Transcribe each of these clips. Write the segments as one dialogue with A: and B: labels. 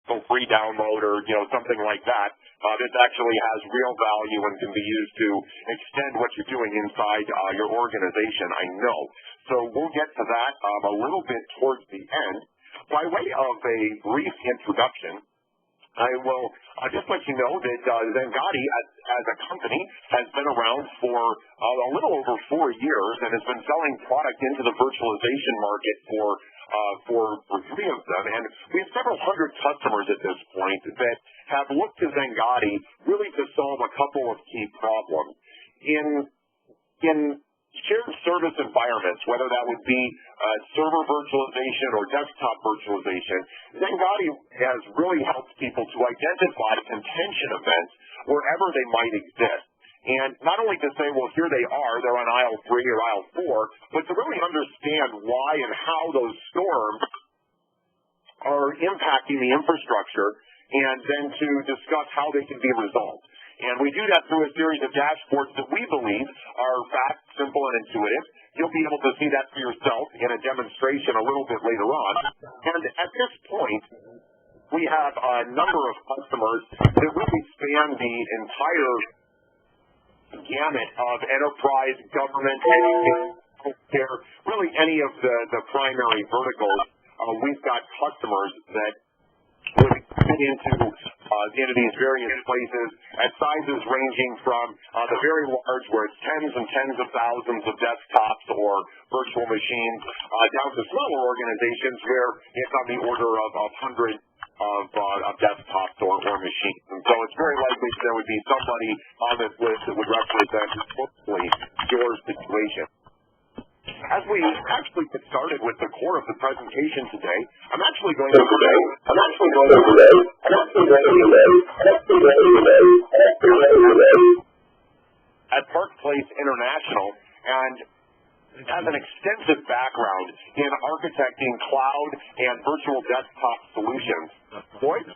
A: free download or something like that. This actually has real value and can be used to extend what you're doing inside your organization, I know. So we'll get to that a little bit towards the end. By way of a brief introduction, I will just let you know that Xangati as a company has been around for a little over 4 years and has been selling product into the virtualization market for 3 of them. And we have several hundred customers at this point that have looked to Xangati really to solve a couple of key problems. In shared service environments, whether that would be server virtualization or desktop virtualization, Xangati has really helped people to identify contention events wherever they might exist. And not only to say, well, here they are, they're on aisle 3 or aisle 4, but to really understand why and how those storms are impacting the infrastructure, and then to discuss how they can be resolved. And we do that through a series of dashboards that we believe are fast, simple, and intuitive. You'll be able to see that for yourself in a demonstration a little bit later on. And at this point, we have a number of customers that really span the entire gamut of enterprise, government, education, healthcare, really any of the primary verticals. We've got customers that would fit into these various places at sizes ranging from the very large, where it's tens and tens of thousands of desktops or virtual machines, down to smaller organizations where it's on the order of hundreds of desktops or machines. And so it's very likely there would be somebody on this list that would represent hopefully your situation. As we actually get started with the core of the presentation today, I'm actually going to at Park Place International, and has an extensive background in architecting cloud and virtual desktop solutions. Lloyd?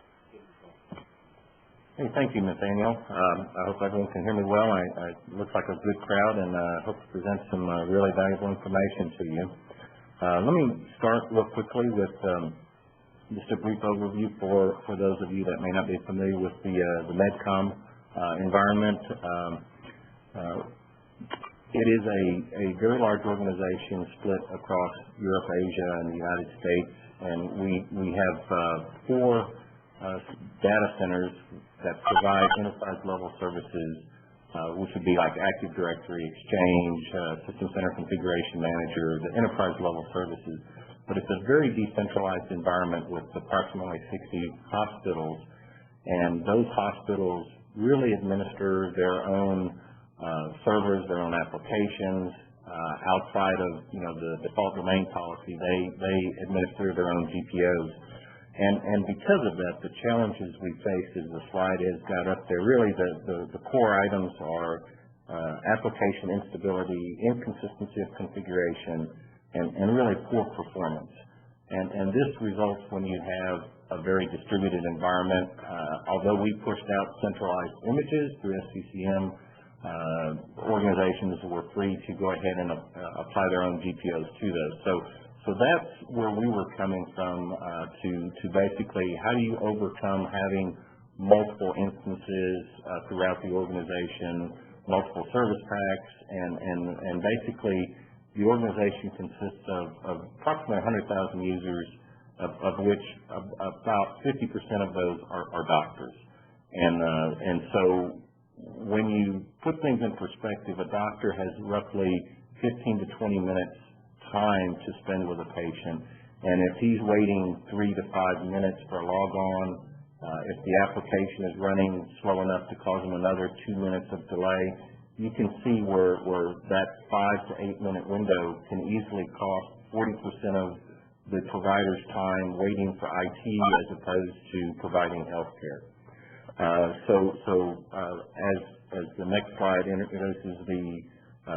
B: Hey, thank you, Nathanael. I hope everyone can hear me well. It looks like a good crowd, and I hope to present some really valuable information to you. Let me start real quickly with just a brief overview for those of you that may not be familiar with the MedCom environment. It is a very large organization split across Europe, Asia, and the United States, and we have 4 data centers that provide enterprise-level services, which would be like Active Directory, Exchange, System Center Configuration Manager, the enterprise-level services. But it's a very decentralized environment with approximately 60 hospitals, and those hospitals really administer their own servers, their own applications. Outside of the default domain policy, they administer their own GPOs. And because of that, the challenges we face, as the slide has got up there, really the core items are application instability, inconsistency of configuration, and really poor performance. And this results when you have a very distributed environment. Although we pushed out centralized images through SCCM, organizations were free to go ahead and apply their own GPOs to those. So that's where we were coming from, to basically how do you overcome having multiple instances throughout the organization, multiple service packs, and basically the organization consists of approximately 100,000 users, of which about 50% of those are doctors. And so when you put things in perspective, a doctor has roughly 15 to 20 minutes time to spend with a patient, and if he's waiting 3 to 5 minutes for a log on, if the application is running slow enough to cause him another 2 minutes of delay, you can see where that 5 to 8 minute window can easily cost 40% of the provider's time waiting for IT as opposed to providing health care. As the next slide introduces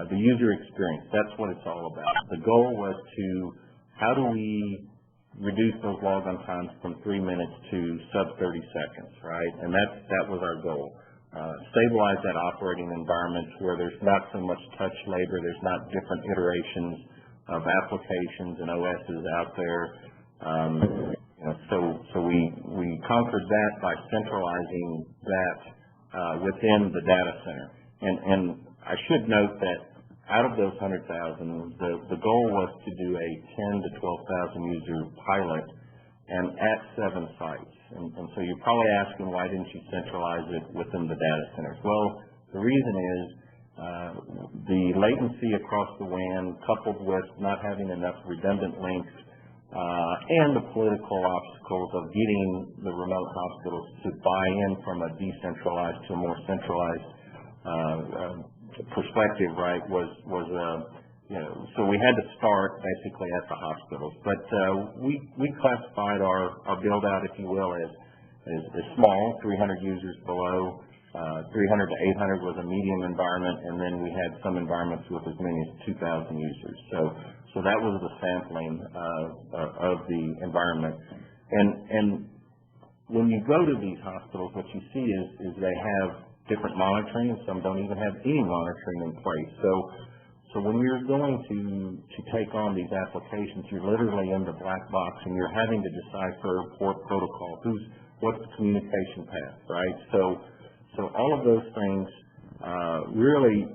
B: the user experience, that's what it's all about. The goal was to, how do we reduce those logon times from 3 minutes to sub 30 seconds, right? And that was our goal. Stabilize that operating environment where there's not so much touch labor, there's not different iterations of applications and OSs out there. So we conquered that by centralizing that within the data center. And I should note that out of those 100,000, the goal was to do a 10 to 12,000 user pilot and at 7 sites. And so you're probably asking, why didn't you centralize it within the data centers? Well, the reason is the latency across the WAN, coupled with not having enough redundant links, and the political obstacles of getting the remote hospitals to buy in from a decentralized to a more centralized perspective, right, so we had to start basically at the hospitals. But we classified our build out, if you will, as small, 300 users below. 300 to 800 was a medium environment, and then we had some environments with as many as 2,000 users. So that was the sampling of the environment. And when you go to these hospitals, what you see is they have different monitoring, and some don't even have any monitoring in place. So when you're going to take on these applications, you're literally in the black box, and you're having to decipher port protocol, what's the communication path, right? So all of those things really,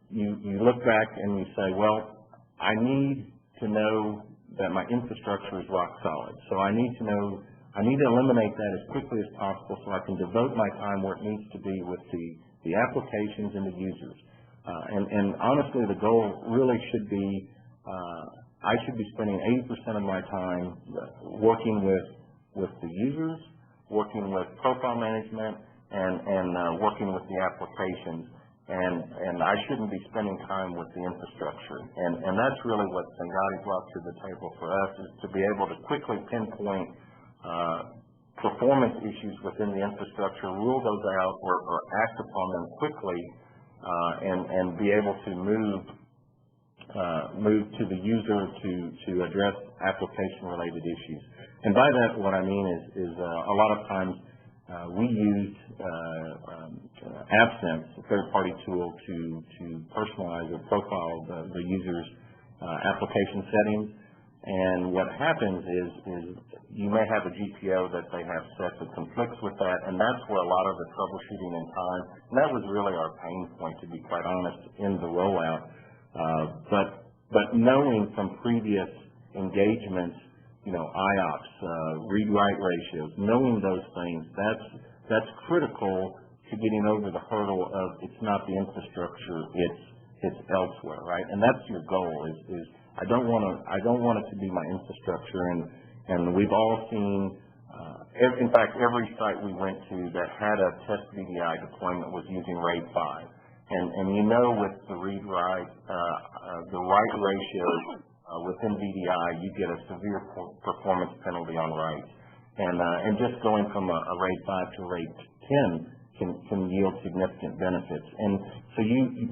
B: you look back and you say, well, I need to know that my infrastructure is rock solid. So I need to eliminate that as quickly as possible so I can devote my time where it needs to be with the applications and the users. And honestly, the goal really should be, I should be spending 80% of my time working with the users, working with profile management, and working with the applications, and I shouldn't be spending time with the infrastructure. And that's really what Xangati brought to the table for us, is to be able to quickly pinpoint performance issues within the infrastructure, rule those out, or act upon them quickly, and be able to move to the user to address application-related issues. And by that, what I mean is a lot of times we used Absence, a third-party tool, to personalize or profile the user's application settings. And what happens is you may have a GPO that they have set that conflicts with that, and that's where a lot of the troubleshooting and time, and that was really our pain point, to be quite honest, in the rollout. But knowing from previous engagements, IOPS, read-write ratios, knowing those things, that's critical to getting over the hurdle of it's not the infrastructure, it's elsewhere, right? And that's your goal is I don't want it to be my infrastructure, and we've all seen, in fact, every site we went to that had a test VDI deployment was using RAID 5. And with the read-write, the write ratios within VDI, you get a severe performance penalty on writes. And just going from a RAID 5 to a RAID 10 can yield significant benefits. And so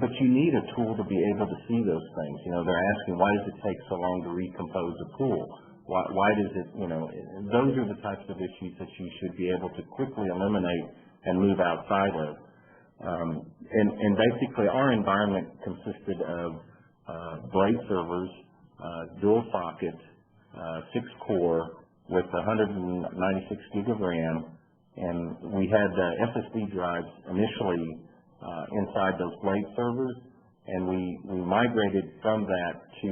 B: but you need a tool to be able to see those things. They're asking, why does it take so long to recompose a pool? Why does it, those are the types of issues that you should be able to quickly eliminate and move outside of. And basically our environment consisted of blade servers, dual sockets, 6-core with 196 gig of RAM, and we had SSD drives initially inside those blade servers, and we migrated from that to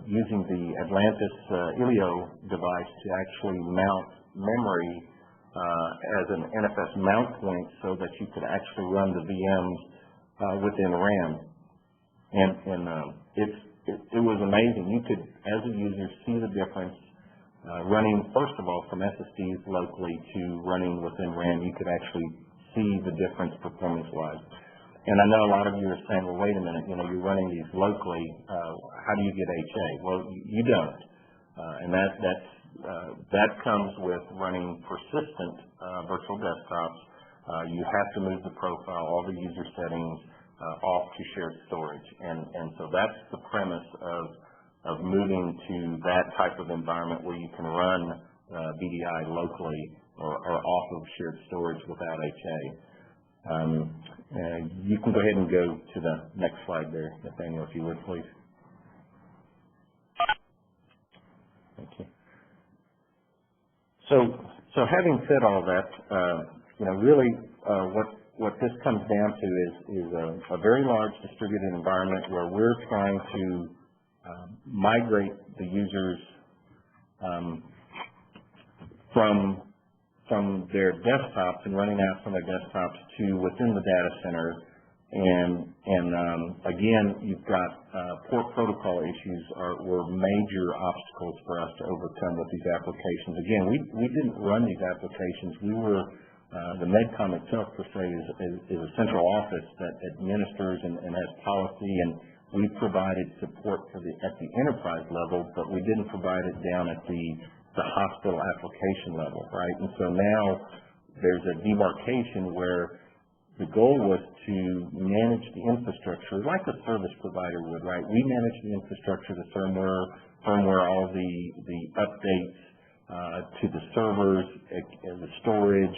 B: using the Atlantis Ilio device to actually mount memory as an NFS mount point so that you could actually run the VMs within RAM. And it was amazing. You could, as a user, see the difference running, first of all, from SSDs locally to running within RAM. You could actually see the difference performance-wise. And I know a lot of you are saying, well, wait a minute, you're running these locally. How do you get HA? Well, you don't. And that comes with running persistent virtual desktops. You have to move the profile, all the user settings, off to shared storage. And so that's the premise of moving to that type of environment where you can run VDI locally or off of shared storage without HA. You can go ahead and go to the next slide there, Nathaniel, if you would, please. Thank you. So having said all that, really what this comes down to is a very large distributed environment where we're trying to migrate the users from their desktops and running out from their desktops to within the data center. And again, you've got port protocol issues were major obstacles for us to overcome with these applications. Again, we didn't run these applications. We were the MedCom itself, per se, is a central office that administers and has policy, and we provided support at the enterprise level, but we didn't provide it down at the hospital application level, right? And so now there's a demarcation where the goal was to manage the infrastructure like a service provider would, right? We manage the infrastructure, the firmware, all the updates to the servers, the storage,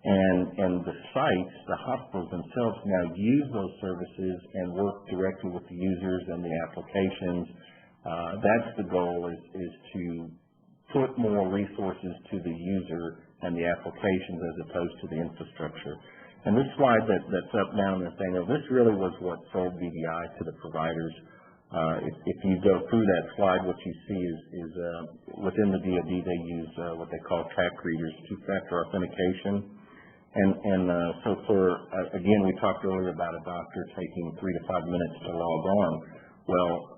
B: and the sites, the hospitals themselves now use those services and work directly with the users and the applications. That's the goal, is to put more resources to the user and the applications as opposed to the infrastructure. And this slide that's up now in the thing, this really was what sold VDI to the providers. If you go through that slide, what you see is within the DoD they use what they call track readers, two-factor authentication. And so again, we talked earlier about a doctor taking 3 to 5 minutes to log on. Well,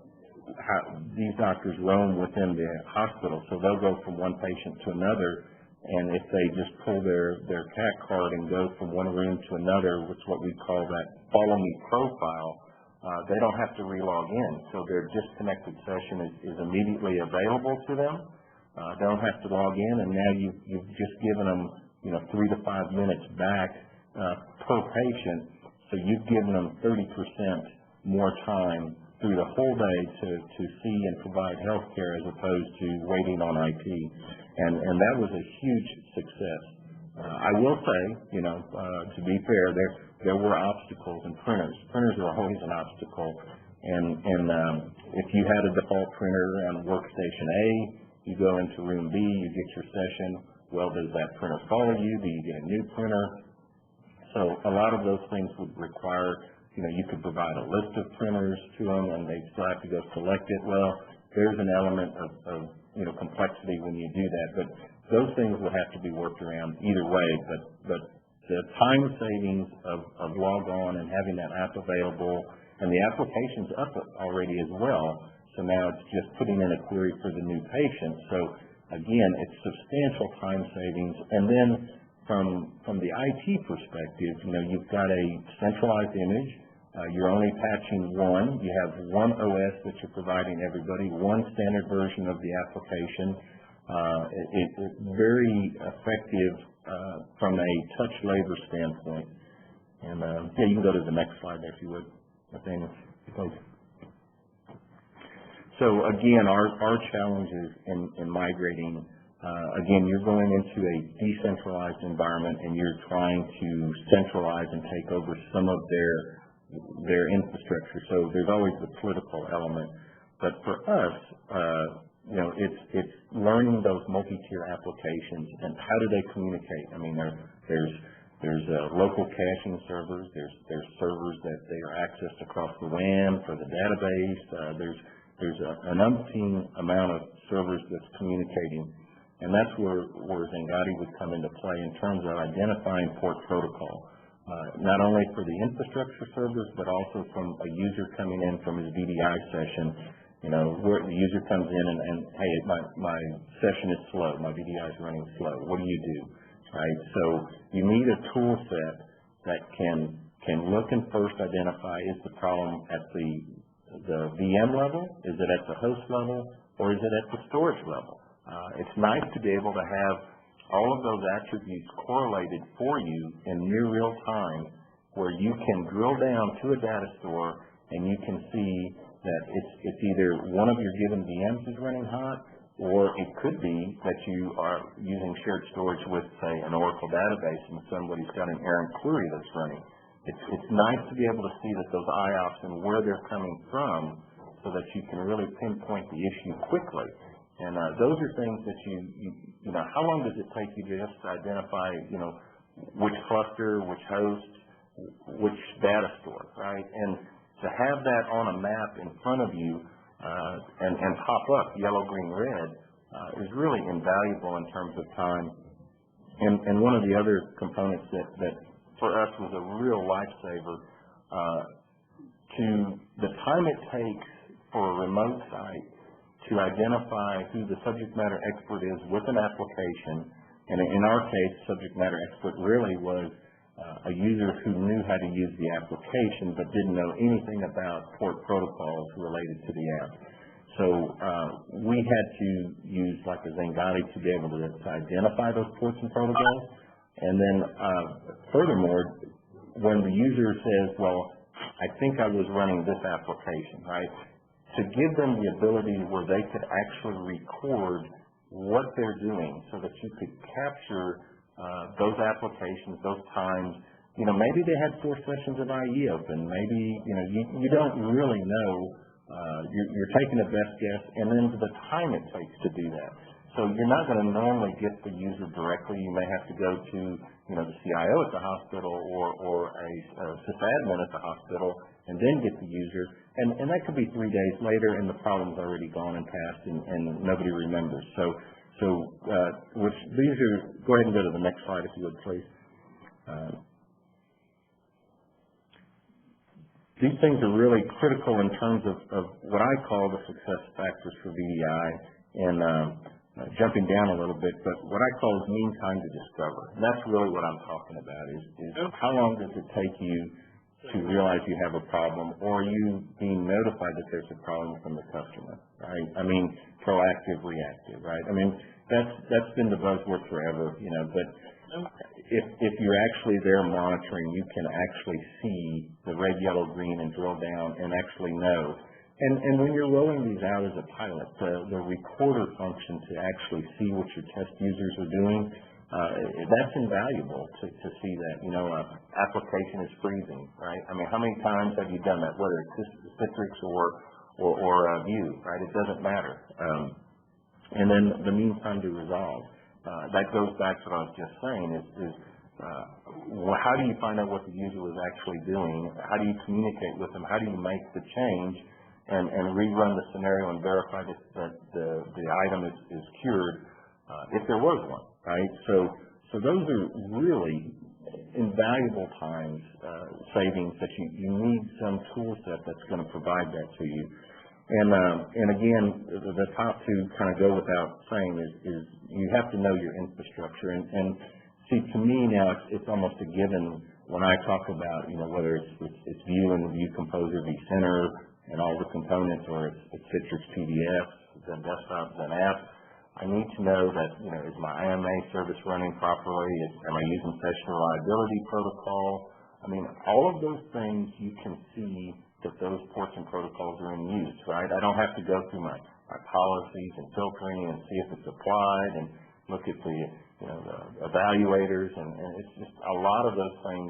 B: these doctors roam within the hospital, so they'll go from one patient to another, and if they just pull their CAC card and go from one room to another, which is what we call that follow me profile, they don't have to relog in, so their disconnected session is immediately available to them. They don't have to log in, and now you've just given them 3 to 5 minutes back per patient, so you've given them 30% more time through the whole day to see and provide health care as opposed to waiting on IT. And that was a huge success. I will say, to be fair, there were obstacles in printers. Printers are always an obstacle. And if you had a default printer on workstation A, you go into room B, you get your session. Well, does that printer follow you? Do you get a new printer? So a lot of those things would require, you could provide a list of printers to them and they still have to go select it. Well, there's an element of complexity when you do that, but those things will have to be worked around either way. But the time savings of log on and having that app available, and the application's up already as well, so now it's just putting in a query for the new patient. So again, it's substantial time savings. And then from the IT perspective, you've got a centralized image. You're only patching one. You have one OS that you're providing everybody, one standard version of the application. It's very effective from a touch labor standpoint. And you can go to the next slide there if you would, Nathanael. So again, our challenges in migrating, again, you're going into a decentralized environment and you're trying to centralize and take over some of their infrastructure. So there's always the political element. But for us, it's learning those multi-tier applications and how do they communicate. I mean, there's local caching servers. There's servers that they are accessed across the WAN for the database. There's an umpteen amount of servers that's communicating, and that's where Xangati would come into play in terms of identifying port protocol. Not only for the infrastructure servers, but also from a user coming in from his VDI session. Where the user comes in and hey, my session is slow, my VDI is running slow. What do you do, right? So you need a tool set that can look and first identify, is the problem at the VM level, is it at the host level, or is it at the storage level? It's nice to be able to have all of those attributes correlated for you in near real time, where you can drill down to a data store and you can see that it's either one of your given VMs is running hot, or it could be that you are using shared storage with, say, an Oracle database and somebody's got an errant query that's running. It's nice to be able to see that those IOPS and where they're coming from so that you can really pinpoint the issue quickly. And those are things that you know, how long does it take you just to identify, you know, which cluster, which host, which data store, right? And to have that on a map in front of you and pop up yellow, green, red is really invaluable in terms of time. And one of the other components that for us was a real lifesaver, to the time it takes for a remote site to identify who the subject matter expert is with an application. And in our case, subject matter expert really was a user who knew how to use the application but didn't know anything about port protocols related to the app. So we had to use like a Xangati to be able to identify those ports and protocols. And then furthermore, when the user says, well, I think I was running this application, right, to give them the ability where they could actually record what they're doing so that you could capture those applications, those times. You know, maybe they had 4 sessions of IE open. Maybe, you know, you don't really know. You're taking a best guess, and then the time it takes to do that. So you're not going to normally get the user directly. You may have to go to, you know, the CIO at the hospital or a sysadmin at the hospital and then get the user. And that could be 3 days later, and the problem's already gone and passed, and nobody remembers. So which these are, go ahead and go to the next slide if you would, please. These things are really critical in terms of what I call the success factors for VDI, and jumping down a little bit, but what I call is mean time to discover. And that's really what I'm talking about is how long does it take you to realize you have a problem, or are you being notified that there's a problem from the customer, right? I mean, proactive, reactive, right? I mean, that's been the buzzword forever, you know, but if you're actually there monitoring, you can actually see the red, yellow, green, and drill down and actually know. And when you're rolling these out as a pilot, the recorder function to actually see what your test users are doing, that's invaluable to see that. You know, application is freezing, right? I mean, how many times have you done that, whether it's Citrix or Vue, right? It doesn't matter. And then the mean time to resolve. That goes back to what I was just saying is how do you find out what the user was actually doing? How do you communicate with them? How do you make the change and rerun the scenario and verify that the item is cured if there was one, right? So those are really invaluable times savings that you need some tool set that's going to provide that to you. And again, the top two kind of go without saying is you have to know your infrastructure. And see, to me now, it's almost a given when I talk about, you know, whether it's Vue and the Vue Composer, vCenter, and all the components, or it's Citrix PDF, then desktop, then app. I need to know that, you know, is my IMA service running properly? Am I using session reliability protocol? I mean, all of those things you can see that those ports and protocols are in use, right? I don't have to go through my policies and filtering and see if it's applied and look at the, you know, the evaluators, and it's just a lot of those things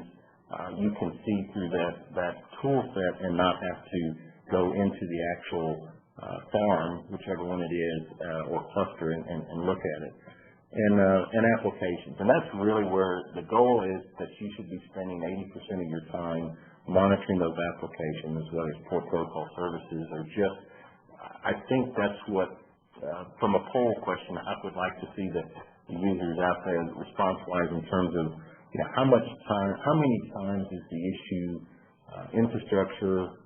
B: you can see through that tool set and not have to go into the actual farm, whichever one it is, or cluster and look at it. And applications. And that's really where the goal is, that you should be spending 80% of your time monitoring those applications, whether it's port protocol services or just, I think that's what, from a poll question, I would like to see that the users out there response-wise in terms of, you know, how many times is the issue infrastructure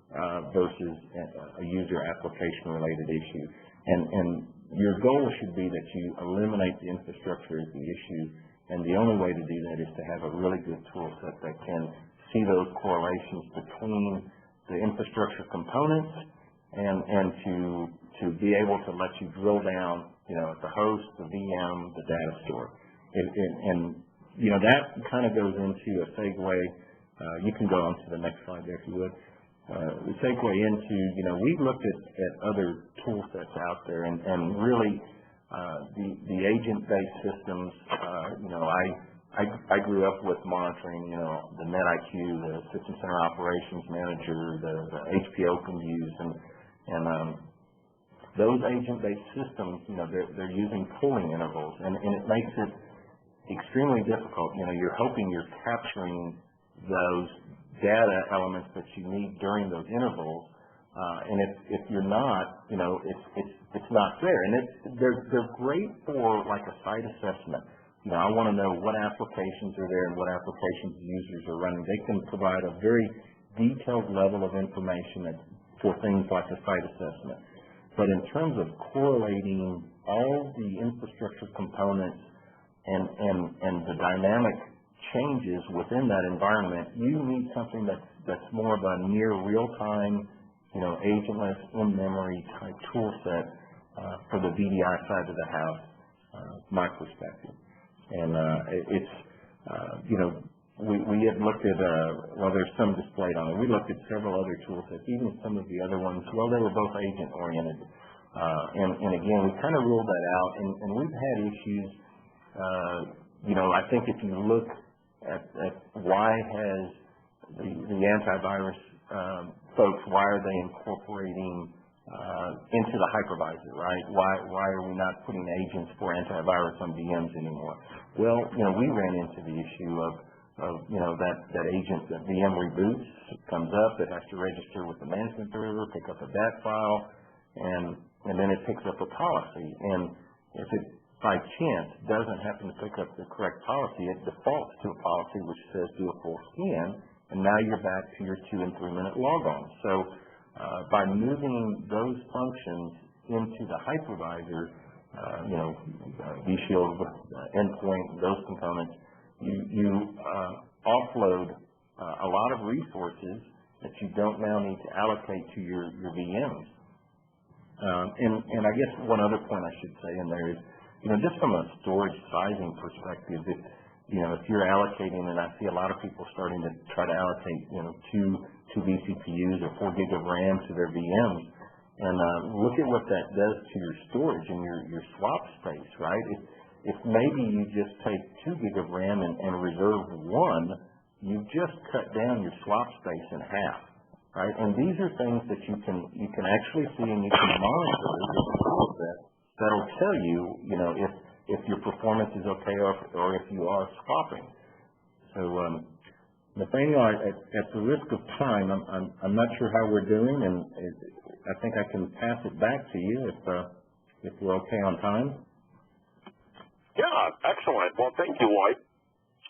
B: versus a user application-related issue. And your goal should be that you eliminate the infrastructure as the issue, and the only way to do that is to have a really good tool set that can see those correlations between the infrastructure components and to be able to let you drill down, you know, at the host, the VM, the data store. And you know, that kind of goes into a segue. You can go on to the next slide there if you would. The segue into, you know, we've looked at other tool sets out there, and really the agent-based systems, you know, I grew up with monitoring, you know, the NetIQ, the System Center Operations Manager, the HP OpenViews, and those agent-based systems, they're using pooling intervals, and it makes it extremely difficult. You're hoping you're capturing those data elements that you need during those intervals, and if you're not, it's not there. And they're great for like a site assessment. I want to know what applications are there and what applications users are running. They can provide a very detailed level of information for things like a site assessment. But in terms of correlating all the infrastructure components and the dynamic changes within that environment, you need something that's more of a near real-time, agentless, in-memory type tool set for the VDI side of the house, my perspective. And we had looked at, there's some displayed on it. We looked at several other tool sets, even some of the other ones. Well, they were both agent-oriented. And again, we kind of ruled that out, and we've had issues. I think if you look at why has the antivirus folks, why are they incorporating into the hypervisor, right? Why are we not putting agents for antivirus on VMs anymore? Well, we ran into the issue of that agent, that VM reboots, it comes up, it has to register with the management server, pick up a DAT file, and then it picks up a policy. And if it by chance doesn't happen to pick up the correct policy, it defaults to a policy which says do a full scan, and now you're back to your 2 and 3 minute logon. So by moving those functions into the hypervisor, vShield, endpoint, those components, you offload a lot of resources that you don't now need to allocate to your VMs. And I guess one other point I should say in there is, just from a storage sizing perspective, if you're allocating, and I see a lot of people starting to try to allocate, two vCPUs or 4 gig of RAM to their VMs, and look at what that does to your storage and your swap space, right? If maybe you just take 2 gig of RAM and reserve 1, you've just cut down your swap space in half, right? And these are things that you can actually see and you can monitor with a tool set that'll tell you, if your performance is okay or if you are swapping. So, Nathaniel, at the risk of time, I'm not sure how we're doing, and I think I can pass it back to you if we're okay on time.
A: Yeah, excellent. Well, thank you, Lloyd.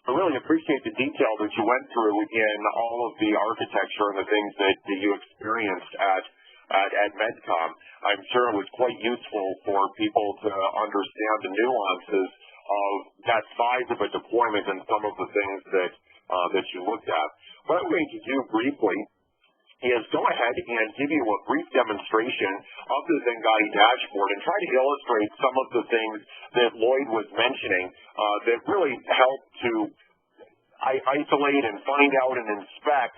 A: I really appreciate the detail that you went through in all of the architecture and the things that you experienced at MedCom. I'm sure it was quite useful for people to understand the nuances of that size of a deployment and some of the things that you looked at. What I'm going to do briefly is go ahead and give you a brief demonstration of the Xangati dashboard and try to illustrate some of the things that Lloyd was mentioning that really help to isolate and find out and inspect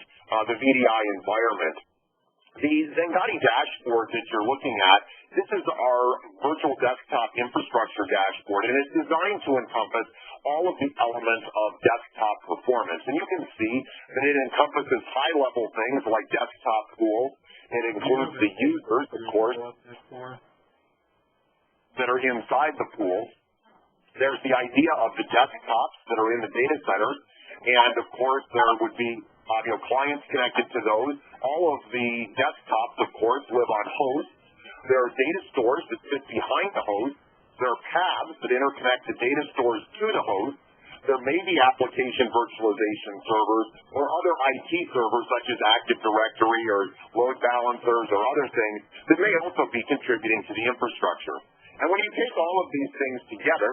A: the VDI environment. The Xangati dashboard that you're looking at, this is our virtual desktop infrastructure dashboard, and it's designed to encompass all of the elements of desktop performance. And you can see that it encompasses high-level things like desktop pools. It includes the users, of course, that are inside the pools. There's the idea of the desktops that are in the data centers, and, of course, there would be clients connected to those. All of the desktops, of course, live on hosts. There are data stores that sit behind the host. There are paths that interconnect the data stores to the host. There may be application virtualization servers or other IT servers such as Active Directory or load balancers or other things that may also be contributing to the infrastructure. And when you take all of these things together,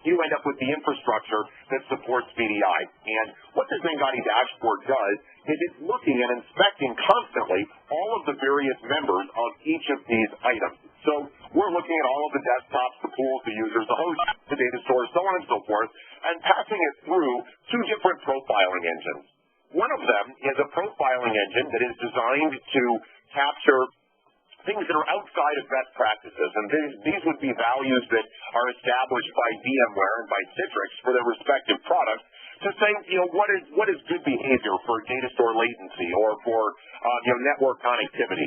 A: you end up with the infrastructure that supports VDI. And what the Xangati dashboard does is it's looking and inspecting constantly all of the various members of each of these items. So we're looking at all of the desktops, the pools, the users, the hosts, the data stores, so on and so forth, and passing it through 2 different profiling engines. One of them is a profiling engine that is designed to capture things that are outside of best practices, and these would be values that are established by VMware and by Citrix for their respective products to say, what is good behavior for data store latency or for network connectivity.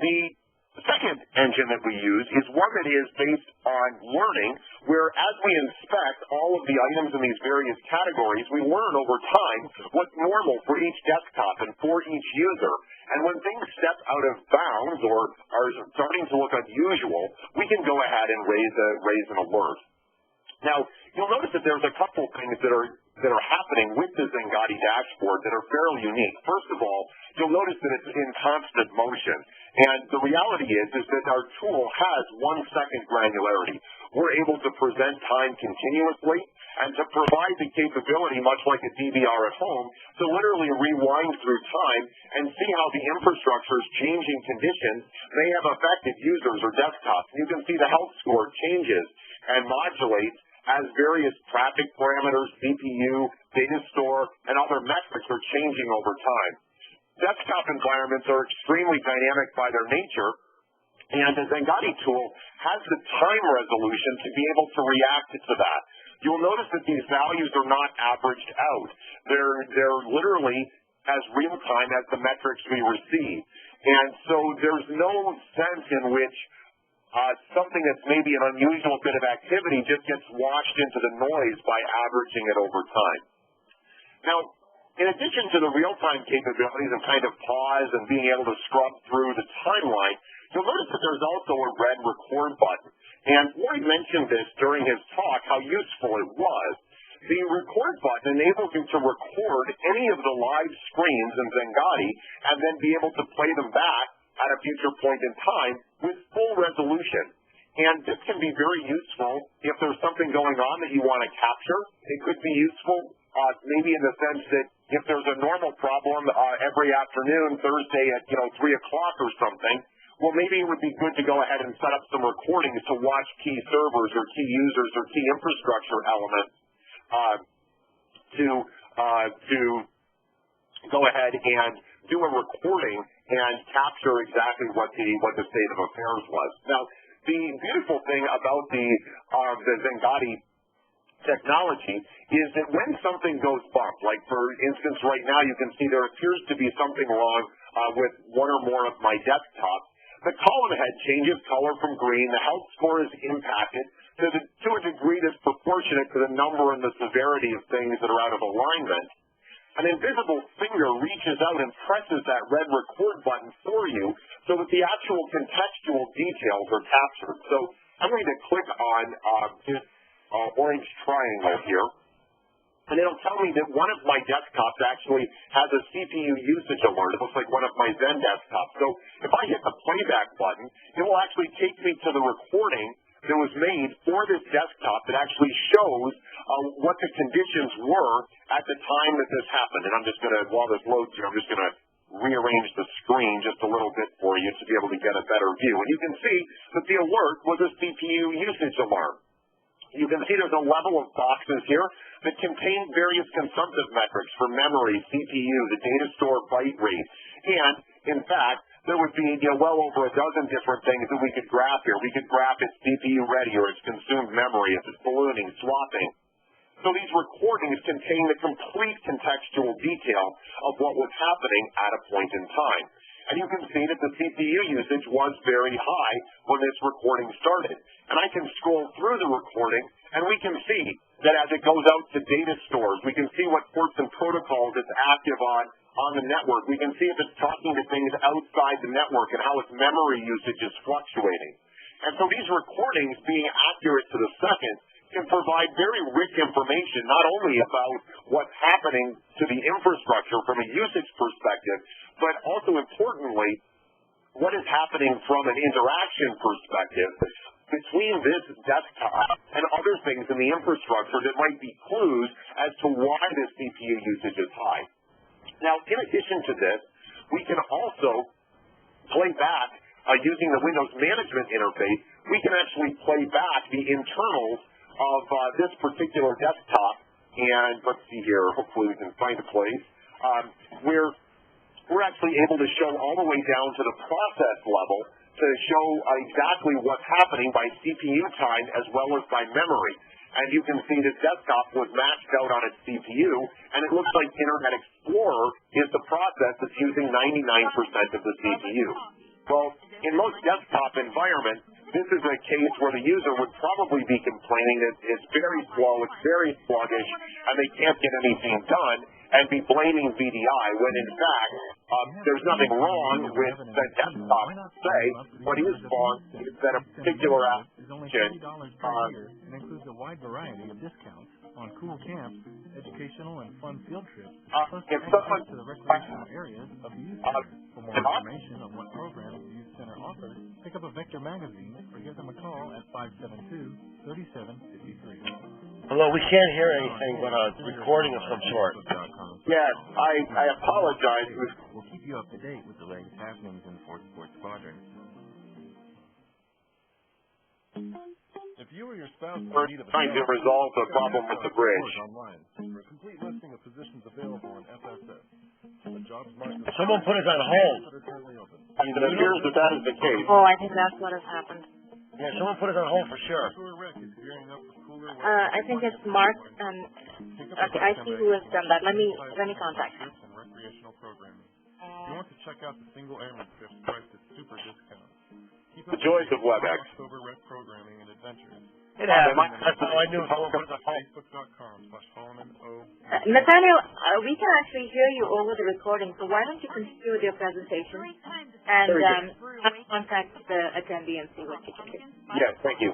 A: The The second engine that we use is one that is based on learning, where as we inspect all of the items in these various categories, we learn over time what's normal for each desktop and for each user. And when things step out of bounds or are starting to look unusual, we can go ahead and raise an alert. Now, you'll notice that there's a couple things that are happening with the Xangati dashboard that are fairly unique. First of all, you'll notice that it's in constant motion. And the reality is that our tool has 1 second granularity. We're able to present time continuously and to provide the capability, much like a DVR at home, to literally rewind through time and see how the infrastructure's changing conditions may have affected users or desktops. You can see the health score changes and modulates as various traffic parameters, CPU, data store, and other metrics are changing over time. Desktop environments are extremely dynamic by their nature, and the Xangati tool has the time resolution to be able to react to that. You'll notice that these values are not averaged out. They're literally as real time as the metrics we receive. And so there's no sense in which something that's maybe an unusual bit of activity just gets washed into the noise by averaging it over time. Now, in addition to the real-time capabilities of kind of pause and being able to scrub through the timeline, you'll notice that there's also a red record button. And Lloyd mentioned this during his talk, how useful it was. The record button enables you to record any of the live screens in Xangati and then be able to play them back at a future point in time with full resolution. And this can be very useful if there's something going on that you want to capture. It could be useful maybe in the sense that if there's a normal problem every afternoon, Thursday at 3 o'clock or something, well, maybe it would be good to go ahead and set up some recordings to watch key servers or key users or key infrastructure elements to go ahead and do a recording and capture exactly what the state of affairs was. Now, the beautiful thing about the Xangati technology is that when something goes bump, like for instance right now you can see there appears to be something wrong with one or more of my desktops, the column head changes color from green, the health score is impacted to a degree that's proportionate to the number and the severity of things that are out of alignment. An invisible finger reaches out and presses that red record button for you so that the actual contextual details are captured. So I'm going to click on this orange triangle here, and it'll tell me that one of my desktops actually has a CPU usage alert. It looks like one of my Zen desktops. So if I hit the playback button, it will actually take me to the recording that was made for this desktop that actually shows what the conditions were at the time that this happened. And I'm just going to, while this loads here, I'm just going to rearrange the screen just a little bit for you to be able to get a better view. And you can see that the alert was a CPU usage alarm. You can see there's a level of boxes here that contain various consumptive metrics for memory, CPU, the data store byte rate. And, in fact, there would be well over a dozen different things that we could graph here. We could graph its CPU ready or its consumed memory, if it's ballooning, swapping. So these recordings contain the complete contextual detail of what was happening at a point in time. And you can see that the CPU usage was very high when this recording started. And I can scroll through the recording, and we can see that as it goes out to data stores, we can see what ports and protocols it's active on the network. We can see if it's talking to things outside the network and how its memory usage is fluctuating. And so these recordings, being accurate to the second, can provide very rich information, not only about what's happening to the infrastructure from a usage perspective, but also importantly, what is happening from an interaction perspective between this desktop and other things in the infrastructure that might be clues as to why this CPU usage is high. Now, in addition to this, we can also play back, using the Windows Management Interface, we can actually play back the internals of this particular desktop. And let's see here, hopefully we can find a place where we're actually able to show all the way down to the process level to show exactly what's happening by CPU time as well as by memory. And you can see this desktop was maxed out on its CPU, and it looks like Internet Explorer is the process that's using 99% of the CPU. Well, in most desktop environments, this is a case where the user would probably be complaining that it's very slow, it's very sluggish, and they can't get anything done, and be blaming VDI, when in fact, there's nothing wrong with the desktop per se. What is wrong is that a particular application
C: and includes a wide variety of discounts on cool camps, educational and fun field trips, plus access to the recreational areas of the youth center. For more information on what programs the youth center offers, pick up a Vector magazine or give them a call at 572-3753.
D: Hello, we can't hear anything but a recording of some sort.
A: Yes, I apologize.
C: We'll keep you up to date with the latest happenings in Fort Sports Quadrant. If you or your spouse
A: We're trying to resolve the problem with the bridge.
C: Online for a complete listing of positions available on FSS.
D: Someone put us on hold.
A: It appears that that is the case.
E: Oh, I think that's what has happened.
D: Yeah, someone put us on hold for sure.
E: I think it's Mark and okay, I see who has done that. Let me contact him.
C: You want to check out the single airman trips priced at super discount.
A: The joys of WebEx.
C: Programming and adventures.
D: It happened. That's all I knew. Someone put us on hold.
E: Nathanael, we can actually hear you over the recording, so why don't you continue with your presentation and contact the attendee and see what you can do.
A: Yes, thank you.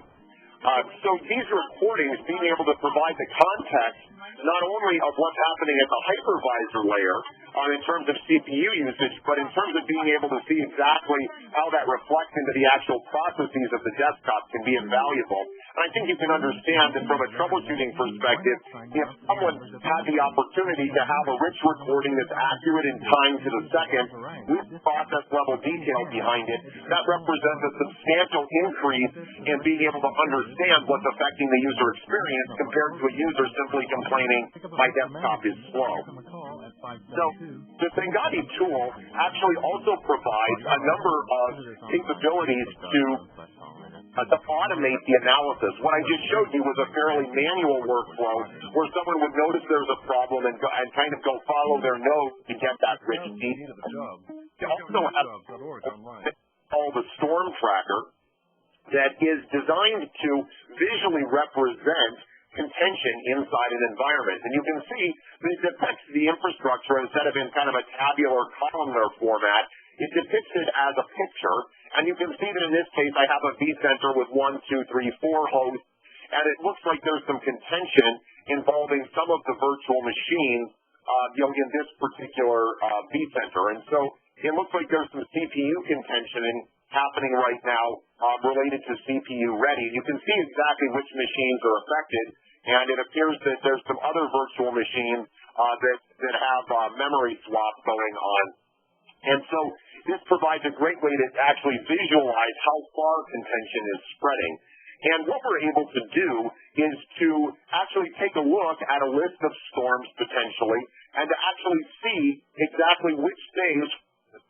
A: So these recordings, being able to provide the context not only of what's happening at the hypervisor layer in terms of CPU usage, but in terms of being able to see exactly how that reflects into the actual processes of the desktop can be invaluable. And I think you can understand that from a troubleshooting perspective, if someone had the opportunity to have a rich recording that's accurate in time to the second, with process level detail behind it, that represents a substantial increase in being able to understand what's affecting the user experience compared to a user simply complaining, my desktop is slow. So the Xangati tool actually also provides a number of capabilities to automate the analysis. What I just showed you was a fairly manual workflow where someone would notice there's a problem and kind of go follow their nose to get that rich detail. They also have called the storm tracker that is designed to visually represent contention inside an environment. And you can see that it depicts the infrastructure instead of in kind of a tabular columnar format. It depicts it as a picture. And you can see that in this case, I have a vCenter with 1, 2, 3, 4 hosts. And it looks like there's some contention involving some of the virtual machines, in this particular vCenter. And so it looks like there's some CPU contention happening right now related to CPU ready. You can see exactly which machines are affected, and it appears that there's some other virtual machines that have memory swap going on. And so this provides a great way to actually visualize how far contention is spreading. And what we're able to do is to actually take a look at a list of storms potentially and to actually see exactly which things,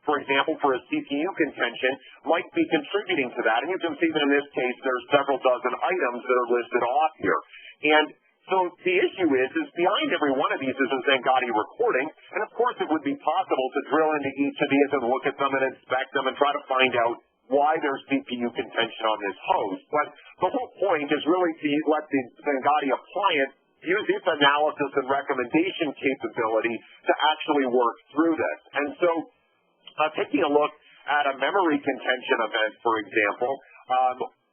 A: for example, for a CPU contention, might be contributing to that. And you can see that in this case, there's several dozen items that are listed off here. And so the issue is behind every one of these is a Xangati recording. And of course, it would be possible to drill into each of these and look at them and inspect them and try to find out why there's CPU contention on this host. But the whole point is really to let the Xangati appliance use its analysis and recommendation capability to actually work through this. And so taking a look at a memory contention event, for example,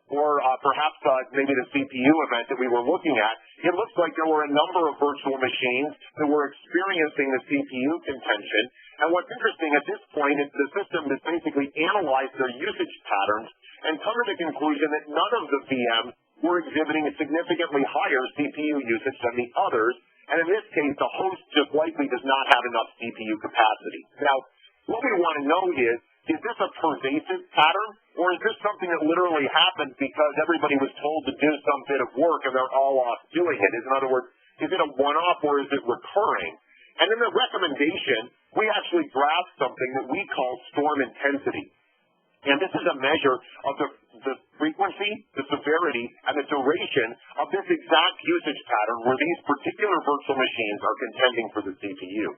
A: or perhaps maybe the CPU event that we were looking at, it looks like there were a number of virtual machines that were experiencing the CPU contention. And what's interesting at this point is the system has basically analyzed their usage patterns and come to the conclusion that none of the VMs were exhibiting a significantly higher CPU usage than the others. And in this case, the host just likely does not have enough CPU capacity. Now, what we want to know is this a pervasive pattern, or is this something that literally happened because everybody was told to do some bit of work and they're all off doing it? In other words, is it a one-off or is it recurring? And in the recommendation, we actually graph something that we call storm intensity. And this is a measure of the frequency, the severity, and the duration of this exact usage pattern where these particular virtual machines are contending for the CPU.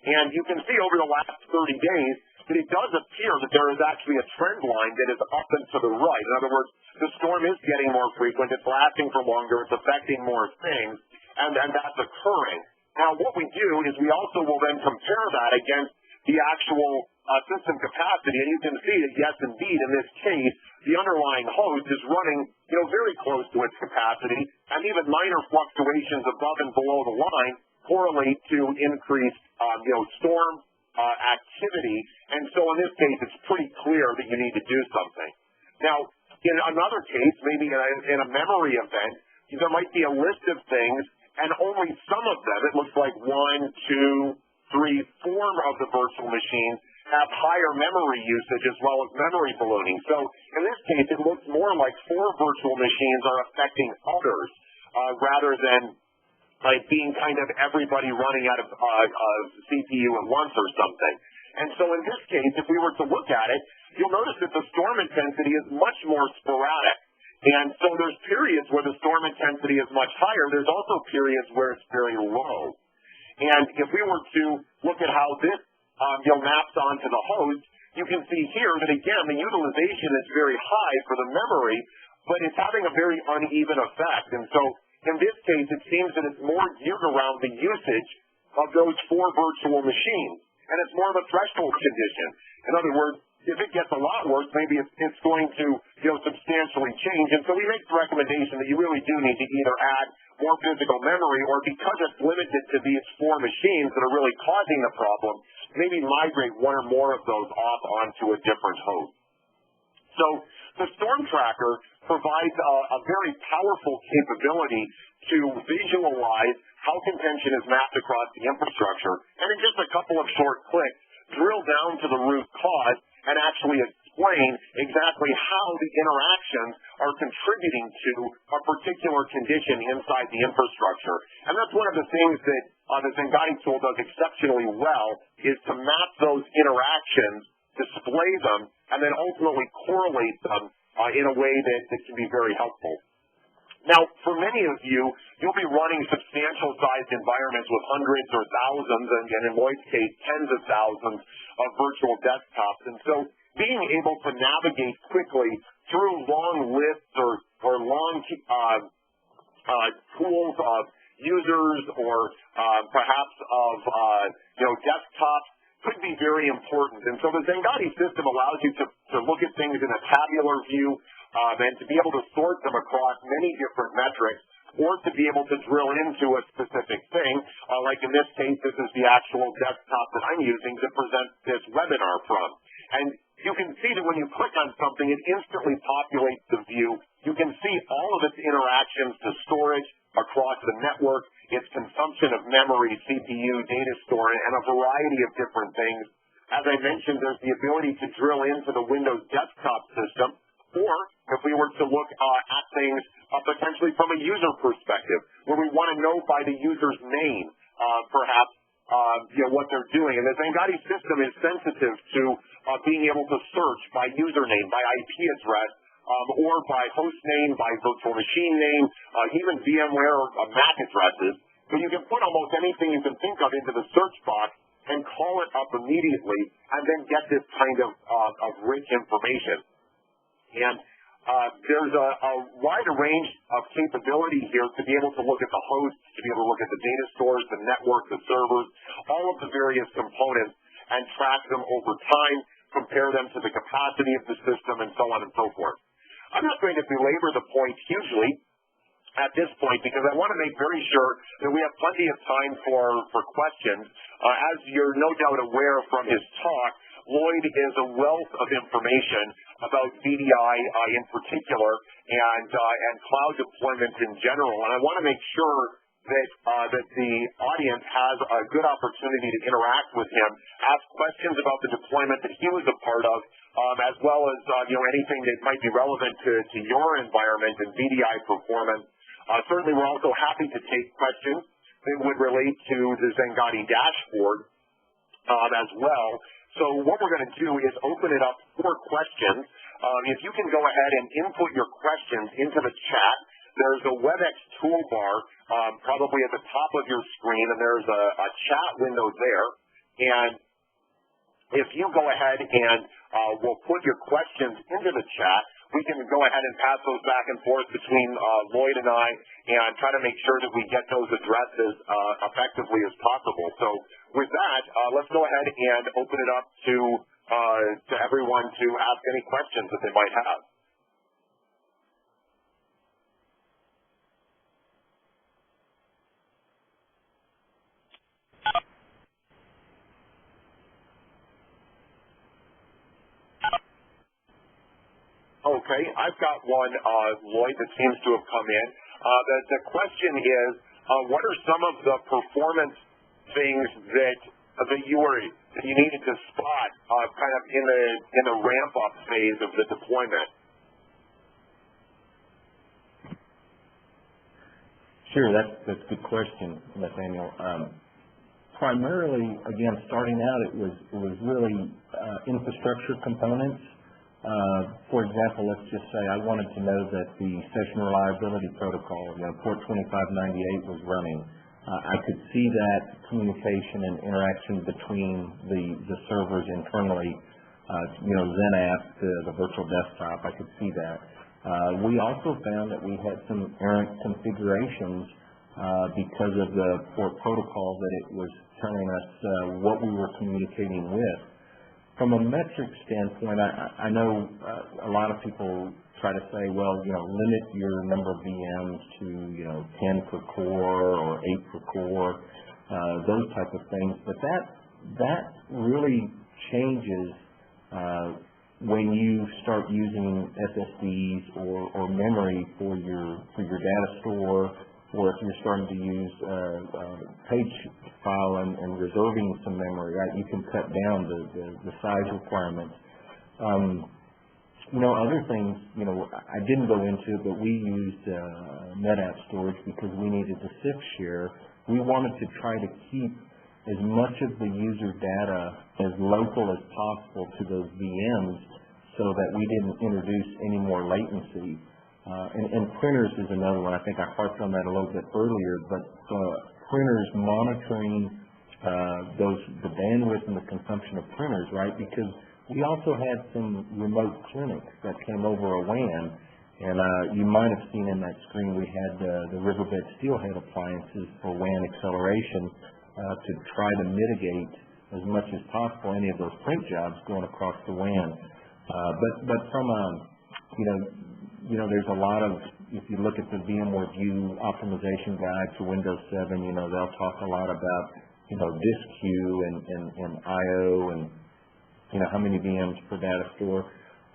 A: And you can see over the last 30 days, that it does appear that there is actually a trend line that is up and to the right. In other words, the storm is getting more frequent, it's lasting for longer, it's affecting more things, and that's occurring. Now, what we do is we also will then compare that against the actual system capacity, and you can see that, yes, indeed, in this case, the underlying host is running, very close to its capacity, and even minor fluctuations above and below the line correlate to increased, storm activity. And so in this case, it's pretty clear that you need to do something. Now, in another case, maybe in a memory event, there might be a list of things, and only some of them, it looks like 1, 2, 3, 4 of the virtual machines have higher memory usage as well as memory ballooning. So in this case, it looks more like 4 virtual machines are affecting others rather than like being kind of everybody running out of CPU at once or something. And so in this case, if we were to look at it, you'll notice that the storm intensity is much more sporadic. And so there's periods where the storm intensity is much higher. There's also periods where it's very low. And if we were to look at how this maps onto the host, you can see here that, again, the utilization is very high for the memory, but it's having a very uneven effect. And so in this case, it seems that it's more geared around the usage of those 4 virtual machines. And it's more of a threshold condition. In other words, if it gets a lot worse, maybe it's going to substantially change. And so we make the recommendation that you really do need to either add more physical memory, or because it's limited to these 4 machines that are really causing the problem, maybe migrate 1 or more of those off onto a different host. So the Storm Tracker provides a very powerful capability to visualize how contention is mapped across the infrastructure, and in just a couple of short clicks, drill down to the root cause and actually explain exactly how the interactions are contributing to a particular condition inside the infrastructure. And that's one of the things that the Xangati tool does exceptionally well, is to map those interactions, display them, and then ultimately correlate them in a way that can be very helpful. Now, for many of you, you'll be running substantial-sized environments with hundreds or thousands, and in Lloyd's case, tens of thousands of virtual desktops. And so being able to navigate quickly through long lists or long pools of users or perhaps of desktops could be very important. And so the Xangati system allows you to look at things in a tabular view, and to be able to sort them across many different metrics, or to be able to drill into a specific thing. Like in this case, this is the actual desktop that I'm using to present this webinar from. And you can see that when you click on something, it instantly populates the view. You can see all of its interactions to storage across the network, its consumption of memory, CPU, data store, and a variety of different things. As I mentioned, there's the ability to drill into the Windows desktop system, or if we were to look at things potentially from a user perspective, where we want to know by the user's name, perhaps, what they're doing. And the Xangati system is sensitive to being able to search by username, by IP address, or by host name, by virtual machine name, even VMware or MAC addresses. So you can put almost anything you can think of into the search box and call it up immediately, and then get this kind of rich information. And there's a wide range of capability here to be able to look at the hosts, to be able to look at the data stores, the network, the servers, all of the various components, and track them over time, compare them to the capacity of the system, and so on and so forth. I'm not going to belabor the point hugely at this point, because I want to make very sure that we have plenty of time for questions. As you're no doubt aware from his talk, Lloyd is a wealth of information about VDI in particular, and cloud deployment in general. And I want to make sure that the audience has a good opportunity to interact with him, ask questions about the deployment that he was a part of, as well as anything that might be relevant to your environment and VDI performance. Certainly, we're also happy to take questions that would relate to the Xangati dashboard as well. So what we're going to do is open it up for questions. If you can go ahead and input your questions into the chat, there's a WebEx toolbar probably at the top of your screen, and there's a chat window there. And if you go ahead and we'll put your questions into the chat, we can go ahead and pass those back and forth between Lloyd and I and try to make sure that we get those addressed as effectively as possible. So with that, let's go ahead and open it up to everyone to ask any questions that they might have. Okay, I've got one, Lloyd, that seems to have come in. The question is, what are some of the performance things that you needed to spot kind of in the ramp-up phase of the deployment?
B: Sure, that's a good question, Nathanael. Primarily, again, starting out, it was really infrastructure components. For example, let's just say I wanted to know that the session reliability protocol, port 2598 was running. I could see that communication and interaction between the servers internally, XenApp, the virtual desktop, I could see that. We also found that we had some errant configurations because of the port protocol that it was telling us what we were communicating with. From a metric standpoint, I know a lot of people try to say, well, limit your number of VMs to, 10 per core or 8 per core, those type of things. But that really changes when you start using SSDs or memory for your data store, or if you're starting to use page file and reserving some memory, right? You can cut down the size requirements. Other things, I didn't go into, but we used NetApp storage because we needed the SIF share. We wanted to try to keep as much of the user data as local as possible to those VMs so that we didn't introduce any more latency. And printers is another one. I think I harped on that a little bit earlier, but printers monitoring the bandwidth and the consumption of printers, right? Because we also had some remote clinics that came over a WAN, and you might have seen in that screen we had the Riverbed Steelhead appliances for WAN acceleration to try to mitigate as much as possible any of those print jobs going across the WAN. But from a, there's a lot of, if you look at the VMware View optimization guide for Windows 7, they'll talk a lot about, disk queue and I/O and, how many VMs per data store.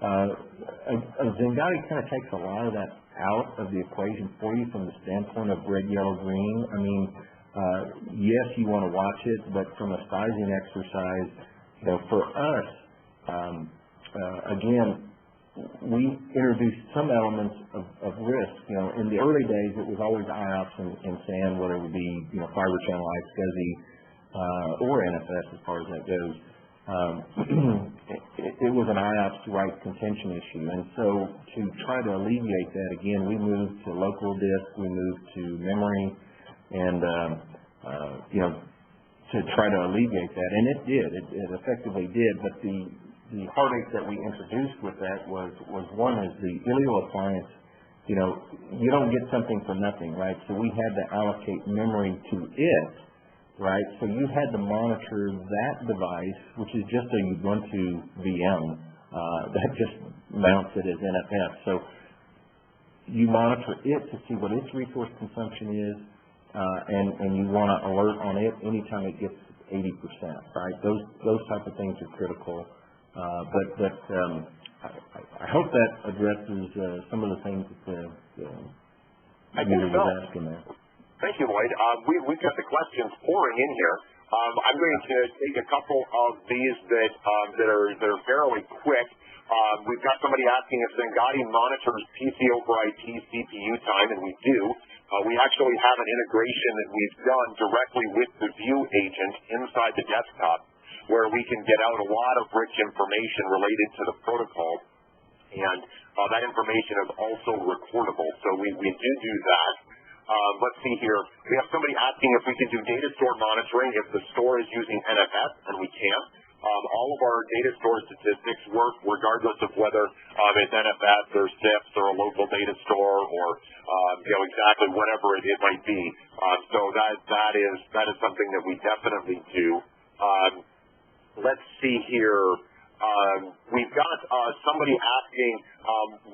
B: Xangati kind of takes a lot of that out of the equation for you from the standpoint of red, yellow, green. I mean, yes, you want to watch it, but from a sizing exercise, for us, again, we introduced some elements of risk. In the early days, it was always IOPS and SAN, whether it would be, fiber channel, SCSI, or NFS as far as that goes. It was an IOPS to right contention issue. And so to try to alleviate that, again, we moved to local disk, we moved to memory, and, to try to alleviate that. And it did. It effectively did. But the heartache that we introduced with that was one is the Ilio appliance, you don't get something for nothing, right? So we had to allocate memory to it, right? So you had to monitor that device, which is just a Ubuntu VM that just mounts it as NFS. So you monitor it to see what its resource consumption is, and you want to alert on it anytime it gets 80%, right? Those type of things are critical. But I hope that addresses some of the things that
A: I think
B: was asking there.
A: Thank you, Lloyd. We've got the questions pouring in here. I'm going to take a couple of these that are fairly quick. We've got somebody asking if Xangati monitors PC over IP CPU time, and we do. We actually have an integration that we've done directly with the View agent inside the desktop, where we can get out a lot of rich information related to the protocol, and that information is also recordable. So we do that. Let's see here. We have somebody asking if we can do data store monitoring if the store is using NFS, and we can. all of our data store statistics work regardless of whether it's NFS or SIPs or a local data store or exactly whatever it might be. So that is something that we definitely do. Let's see here. We've got somebody asking,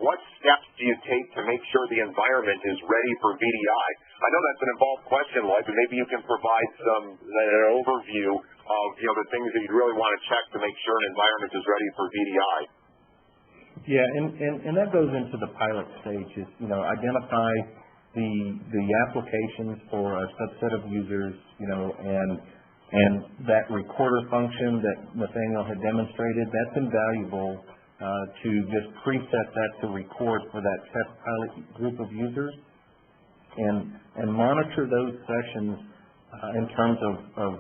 A: what steps do you take to make sure the environment is ready for VDI? I know that's an involved question, Lloyd, but maybe you can provide an overview of the things that you'd really want to check to make sure an environment is ready for VDI.
B: Yeah, and that goes into the pilot stages. Identify the applications for a subset of users, and that recorder function that Nathanael had demonstrated, that's invaluable to just preset that to record for that test pilot group of users and monitor those sessions in terms of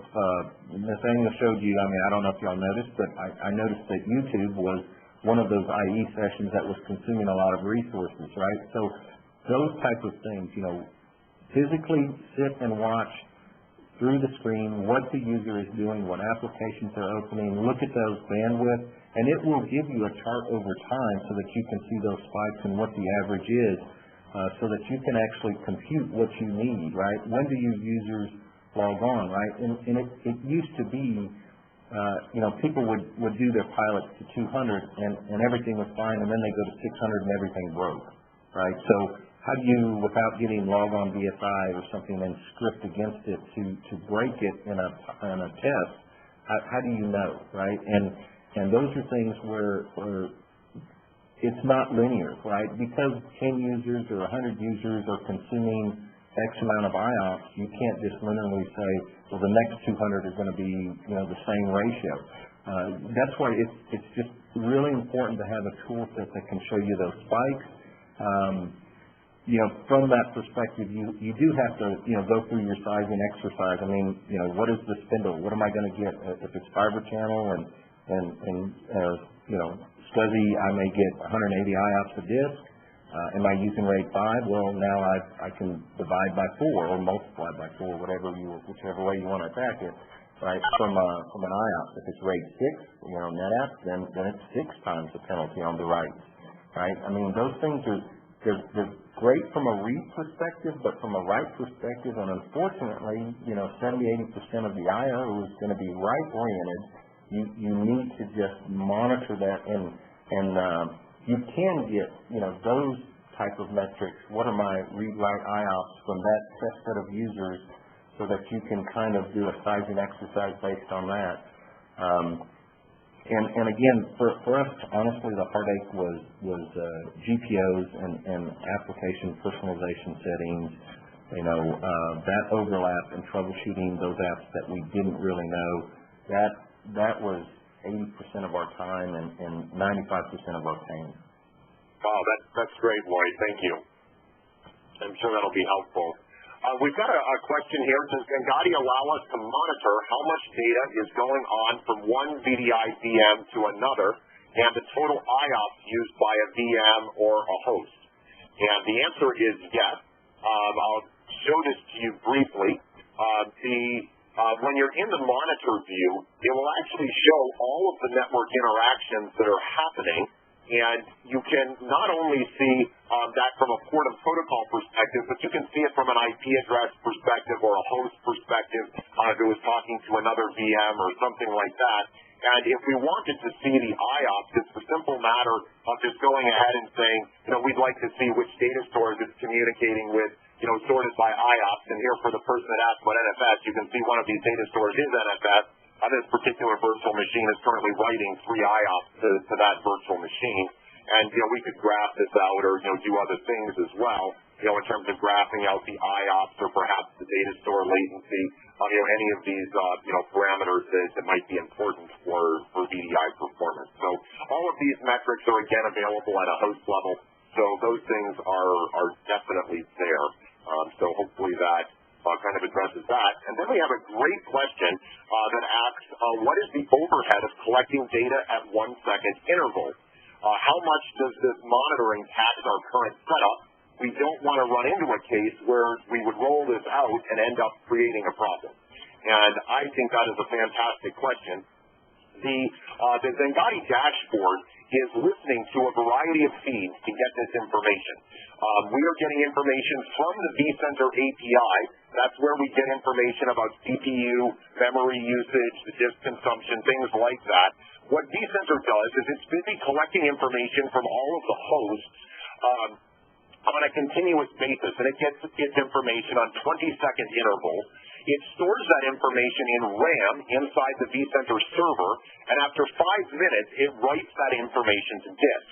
B: Nathanael showed you, I don't know if y'all noticed, but I noticed that YouTube was one of those IE sessions that was consuming a lot of resources, right? So those type of things, physically sit and watch through the screen what the user is doing, what applications are opening, look at those bandwidth, and it will give you a chart over time so that you can see those spikes and what the average is, so that you can actually compute what you need, right? When do your users log on, right? And it used to be, people would do their pilots to 200 and everything was fine, and then they go to 600 and everything broke, right? So how do you, without getting log-on BSI or something, then script against it to break it in a test? How do you know, right? And those are things where it's not linear, right? Because 10 users or 100 users are consuming X amount of IOPS, you can't just linearly say, well, the next 200 are going to be, the same ratio. That's why it's just really important to have a tool set that can show you those spikes. From that perspective, you do have to, go through your sizing exercise. What is the spindle? What am I going to get? If it's fiber channel and SCSI, I may get 180 IOPS a disk. Am I using rate 5? Well, now I can divide by 4 or multiply by 4, whichever way you want to attack it, right? From an IOPS. If it's rate 6, NetApp, then it's 6 times the penalty on the right, right? Those things they're great from a read perspective, but from a write perspective, and unfortunately, 70-80% of the I/O is going to be write-oriented. You need to just monitor that, and you can get, those type of metrics. What are my read-write IOPS from that set of users, so that you can kind of do a sizing exercise based on that. And again, for us, honestly, the heartache was GPOs and application personalization settings. That overlap and troubleshooting those apps that we didn't really know. That was 80% of our time and 95% of our pain.
A: Wow, that's great, Lloyd. Thank you. I'm sure that'll be helpful. We've got a question here. Does Xangati allow us to monitor how much data is going on from one VDI VM to another and the total IOPS used by a VM or a host? And the answer is yes. I'll show this to you briefly. When you're in the monitor view, it will actually show all of the network interactions that are happening. And you can not only see that from a port and protocol perspective, but you can see it from an IP address perspective or a host perspective if it was talking to another VM or something like that. And if we wanted to see the IOPS, it's a simple matter of just going ahead and saying, we'd like to see which data stores it's communicating with, sorted by IOPS. And here for the person that asked about NFS, you can see one of these data stores is NFS. This particular virtual machine is currently writing 3 IOPS to that virtual machine. And, we could graph this out or, do other things as well, in terms of graphing out the IOPS or perhaps the data store latency, any of these, parameters that might be important for VDI performance. So all of these metrics are, again, available at a host level. So those things are definitely there. So hopefully that kind of addresses that. And then we have a great question that asks, what is the overhead of collecting data at 1 second intervals? How much does this monitoring tax our current setup? We don't want to run into a case where we would roll this out and end up creating a problem. And I think that is a fantastic question. The Xangati dashboard is listening to a variety of feeds to get this information. We are getting information from the vCenter API. That's where we get information about CPU, memory usage, the disk consumption, things like that. What vCenter does is it's busy collecting information from all of the hosts on a continuous basis, and it gets its information on 20-second intervals. It stores that information in RAM inside the vCenter server, and after 5 minutes, it writes that information to disk.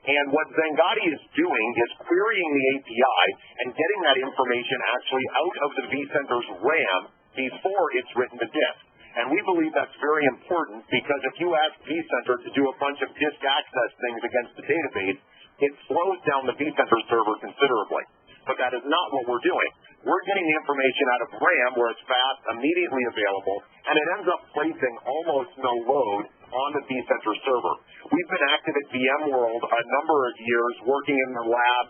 A: And what Xangati is doing is querying the API and getting that information actually out of the vCenter's RAM before it's written to disk. And we believe that's very important because if you ask vCenter to do a bunch of disk access things against the database, it slows down the vCenter server considerably. But that is not what we're doing. We're getting the information out of RAM where it's fast, immediately available, and it ends up placing almost no load on the vCenter server. We've been active at VMworld a number of years working in the lab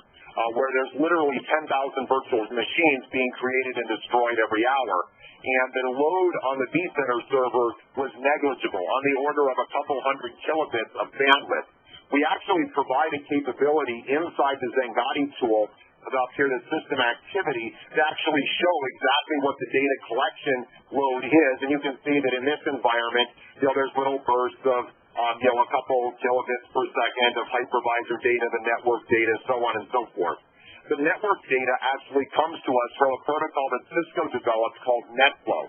A: where there's literally 10,000 virtual machines being created and destroyed every hour. And the load on the vCenter server was negligible, on the order of a couple hundred kilobits of bandwidth. We actually provide a capability inside the Xangati tool up here, the system activity, to actually show exactly what the data collection load is. And you can see that in this environment, there's little bursts of, a couple kilobits per second of hypervisor data, the network data, so on and so forth. The network data actually comes to us from a protocol that Cisco developed called NetFlow.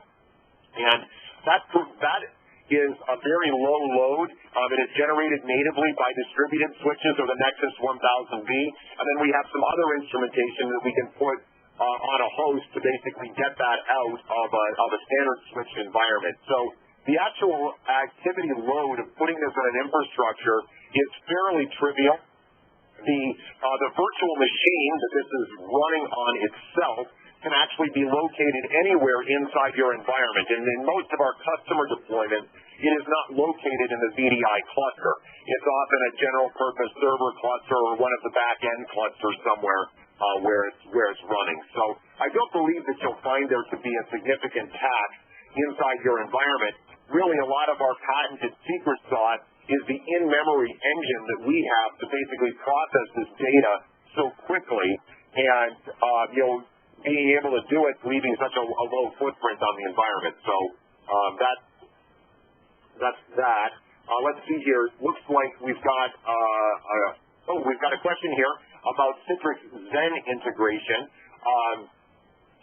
A: And that is a very low load. It is generated natively by distributed switches or the Nexus 1000B. And then we have some other instrumentation that we can put on a host to basically get that out of a standard switched environment. So the actual activity load of putting this in an infrastructure is fairly trivial. The virtual machine that this is running on itself can actually be located anywhere inside your environment. And in most of our customer deployments, it is not located in the VDI cluster. It's often a general purpose server cluster or one of the back-end clusters somewhere where it's running. So I don't believe that you'll find there to be a significant tax inside your environment. Really, a lot of our patented secret sauce is the in-memory engine that we have to basically process this data so quickly and being able to do it leaving such a low footprint on the environment. So that's that. Let's see here. Looks like we've got a question here about Citrix Zen integration.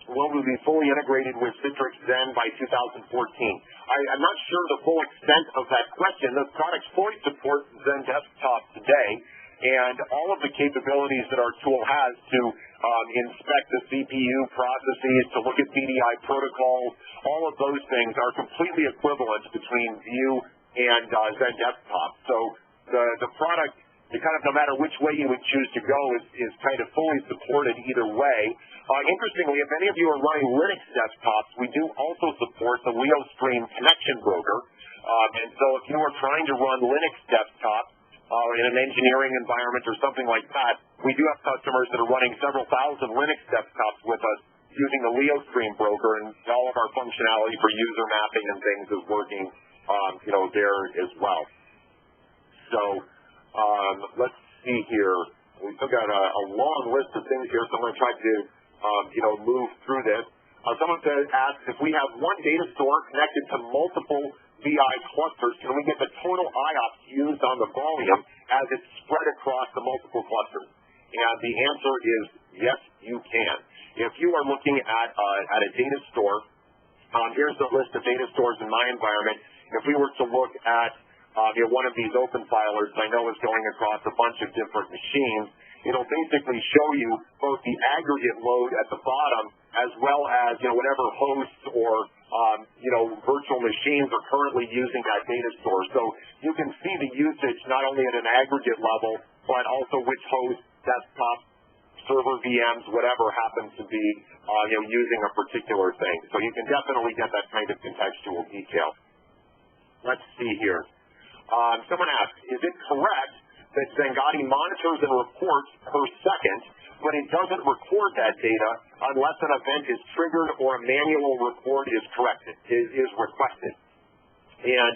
A: Will we be fully integrated with Citrix Zen by 2014? I'm not sure the full extent of that question. The products fully support Zen Desktop today, and all of the capabilities that our tool has to inspect the CPU processes, to look at VDI protocols, all of those things are completely equivalent between View and Zen Desktop. So the product, no matter which way you would choose to go, is kind of fully supported either way. Interestingly, if any of you are running Linux desktops, we do also support the LeoStream connection broker. And so if you are trying to run Linux desktops in an engineering environment or something like that, we do have customers that are running several thousand Linux desktops with us using the LeoStream broker, and all of our functionality for user mapping and things is working, there as well. So let's see here. We've still got a long list of things here, so I'm going to try to move through this. Someone asked if we have one data store connected to multiple VI clusters, can we get the total IOPS used on the volume as it's spread across the multiple clusters? And the answer is yes, you can. If you are looking at a data store, here's the list of data stores in my environment. If we were to look at one of these open filers I know is going across a bunch of different machines, it'll basically show you both the aggregate load at the bottom as well as whatever hosts or virtual machines are currently using that data store. So you can see the usage not only at an aggregate level, but also which host, desktop, server VMs, whatever happens to be using a particular thing. So you can definitely get that kind of contextual detail. Let's see here. Someone asked, is it correct that Xangati monitors and reports per second, but it doesn't record that data unless an event is triggered or a manual report is requested? And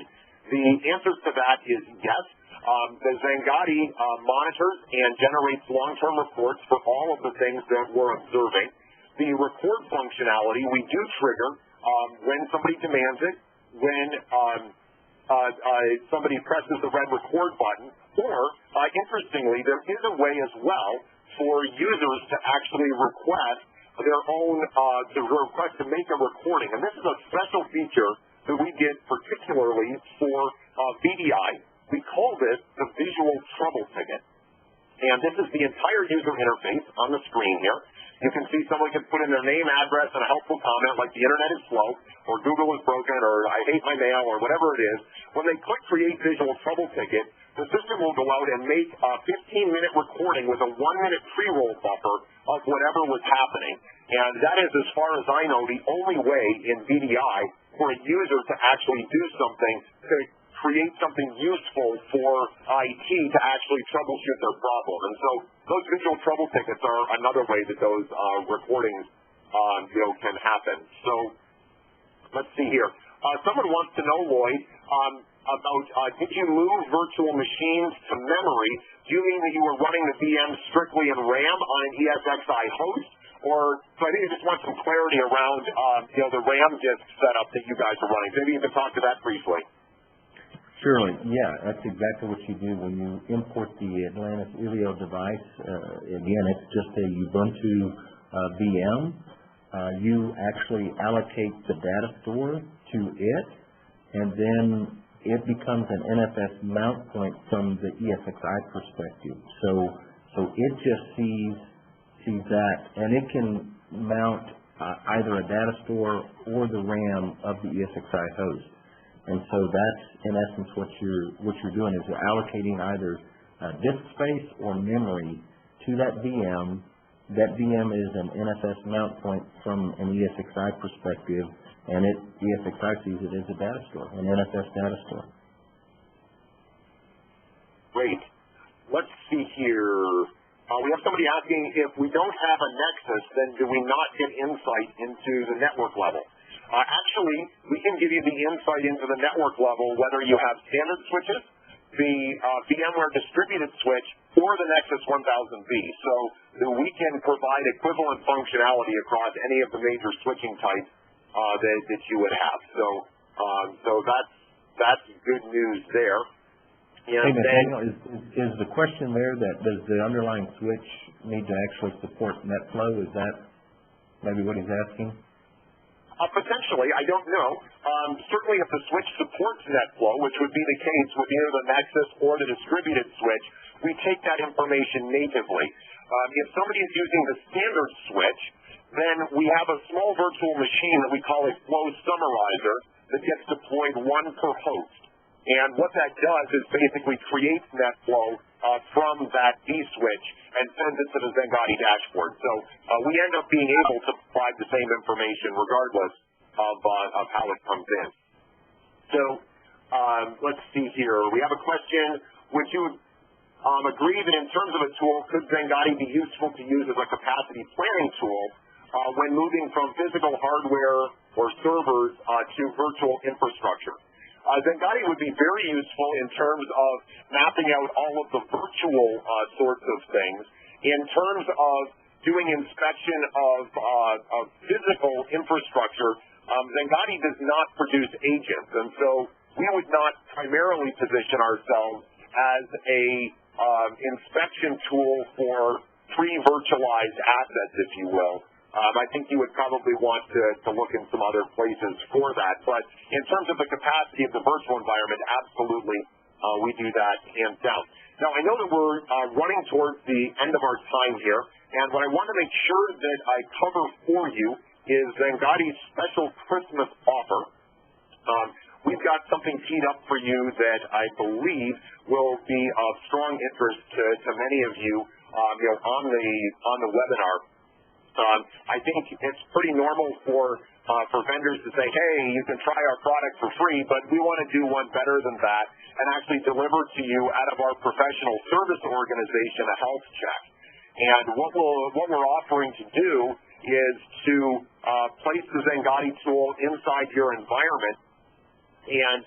A: The answer to that is yes. The Xangati monitors and generates long-term reports for all of the things that we're observing. The record functionality we do trigger when somebody demands it, when somebody presses the red record button, or, interestingly, there is a way as well for users to actually request their own, to make a recording. And this is a special feature that we did particularly for VDI. We call this the visual trouble ticket. And this is the entire user interface on the screen here. You can see someone can put in their name, address, and a helpful comment like the internet is slow, or Google is broken, or I hate my mail, or whatever it is. When they click create visual trouble ticket, the system will go out and make a 15-minute recording with a 1-minute pre-roll buffer of whatever was happening. And that is, as far as I know, the only way in VDI for a user to actually do something to create something useful for IT to actually troubleshoot their problem. And so those visual trouble tickets are another way that those recordings can happen. So let's see here. Someone wants to know, Lloyd, about did you move virtual machines to memory? Do you mean that you were running the VM strictly in RAM on an ESXi host? Or, so I think you just want some clarity around the RAM disk setup that you guys are running. Maybe you can talk to that briefly.
B: Surely, yeah, that's exactly what you do when you import the Atlantis Ilio device. Again, it's just a Ubuntu VM. You actually allocate the data store to it, and then it becomes an NFS mount point from the ESXi perspective. So it just sees that, and it can mount either a data store or the RAM of the ESXi host. And so that's, in essence, what you're doing is you're allocating either disk space or memory to that VM. That VM is an NFS mount point from an ESXi perspective, and ESXi sees it as a data store, an NFS data store.
A: Great. Let's see here. We have somebody asking, if we don't have a Nexus, then do we not get insight into the network level? Actually, we can give you the insight into the network level whether you have standard switches, the VMware distributed switch, or the Nexus 1000B. So that we can provide equivalent functionality across any of the major switching types that you would have. So that's good news there.
B: And hey, Nathanael, is the question there that does the underlying switch need to actually support NetFlow? Is that maybe what he's asking?
A: Potentially, I don't know. Certainly if the switch supports NetFlow, which would be the case with either the Nexus or the distributed switch, we take that information natively. If somebody is using the standard switch, then we have a small virtual machine that we call a flow summarizer that gets deployed one per host. And what that does is basically creates NetFlow from that D-switch and sends it to the Xangati dashboard. So we end up being able to provide the same information regardless of how it comes in. So let's see here. We have a question. Would you agree that in terms of a tool, could Xangati be useful to use as a capacity planning tool when moving from physical hardware or servers to virtual infrastructure? Xangati would be very useful in terms of mapping out all of the virtual sorts of things. In terms of doing inspection of physical infrastructure, Xangati does not produce agents, and so we would not primarily position ourselves as a inspection tool for pre-virtualized assets, if you will. I think you would probably want to look in some other places for that. But in terms of the capacity of the virtual environment, absolutely, we do that hands down. Now, I know that we're running towards the end of our time here, and what I want to make sure that I cover for you is Xangati's special Christmas offer. We've got something teed up for you that I believe will be of strong interest to many of you, on the webinar. I think it's pretty normal for vendors to say, hey, you can try our product for free, but we want to do one better than that and actually deliver to you out of our professional service organization a health check. And what we're offering to do is to place the Xangati tool inside your environment and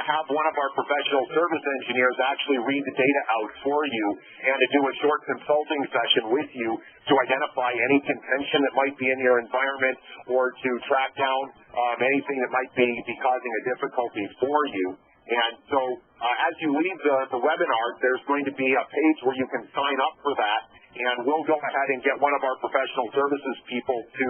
A: have one of our professional service engineers actually read the data out for you and to do a short consulting session with you to identify any contention that might be in your environment or to track down anything that might be causing a difficulty for you. And so as you leave the webinar, there's going to be a page where you can sign up for that, and we'll go ahead and get one of our professional services people to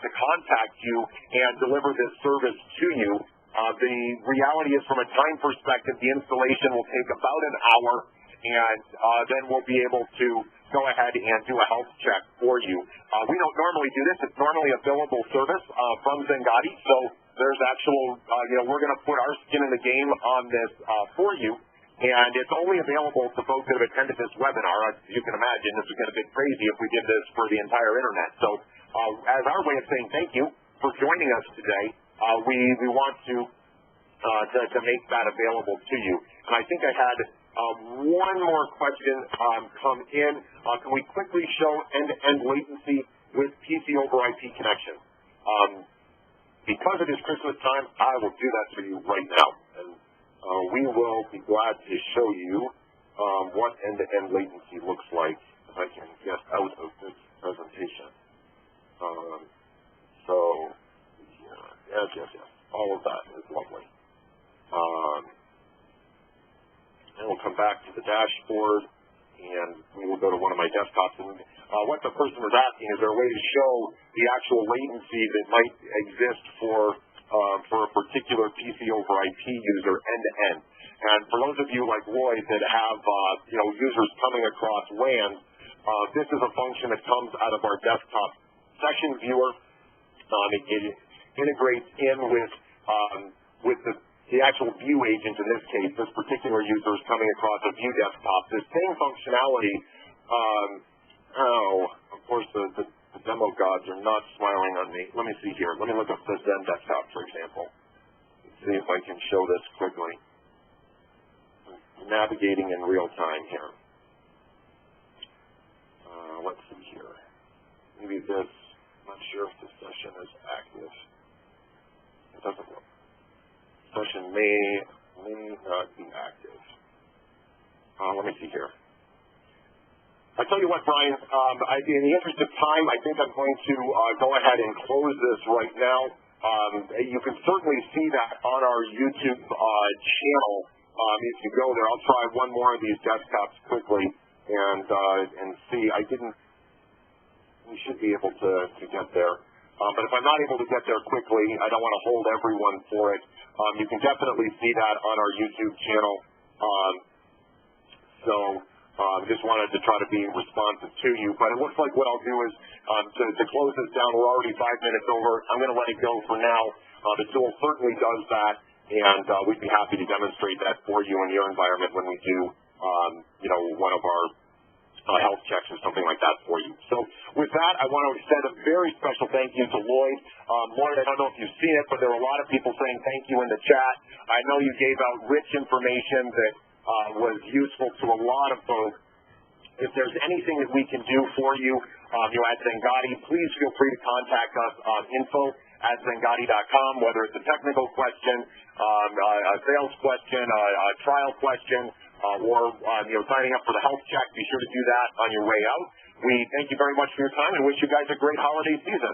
A: contact you and deliver this service to you. The reality is, from a time perspective, the installation will take about an hour, and then we'll be able to go ahead and do a health check for you. We don't normally do this. It's normally a billable service from Xangati, so there's actual, we're going to put our skin in the game on this for you, and it's only available to folks that have attended this webinar. As you can imagine, this would get a bit crazy if we did this for the entire internet. So as our way of saying thank you for joining us today, we want to make that available to you. And I think I had one more question come in. Can we quickly show end-to-end latency with PC over IP connection? Because it is Christmas time, I will do that for you right now. And we will be glad to show you what end-to-end latency looks like, if I can get out of this presentation. Yes. All of that is lovely. And we'll come back to the dashboard, and we will go to one of my desktops. And what the person was asking, is there a way to show the actual latency that might exist for a particular PC over IP user end-to-end? And for those of you like Lloyd that have users coming across WAN, this is a function that comes out of our desktop session viewer. It integrates in with the actual view agent. In this case, this particular user is coming across a view desktop. This same functionality, of course the demo gods are not smiling on me. Let me see here. Let me look up the Zen desktop, for example. Let's see if I can show this quickly. I'm navigating in real time here. Let's see here. Maybe this, I'm not sure if this session is active. It doesn't look. Session may not be active. Let me see here. I tell you what, Brian, in the interest of time, I think I'm going to go ahead and close this right now. You can certainly see that on our YouTube channel. If you go there, I'll try one more of these desktops quickly and see. We should be able to get there. But if I'm not able to get there quickly, I don't want to hold everyone for it. You can definitely see that on our YouTube channel. Just wanted to try to be responsive to you. But it looks like what I'll do is, to close this down, we're already 5 minutes over. I'm going to let it go for now. The tool certainly does that, and we'd be happy to demonstrate that for you in your environment when we do, one of our health checks or something like that for you. So with that, I want to extend a very special thank you to Lloyd. Lloyd, I don't know if you've seen it, but there were a lot of people saying thank you in the chat. I know you gave out rich information that was useful to a lot of folks. If there's anything that we can do for you, at Xangati, please feel free to contact us on info@xangati.com, whether it's a technical question, a sales question, a trial question, or signing up for the health check. Be sure to do that on your way out. We thank you very much for your time and wish you guys a great holiday season.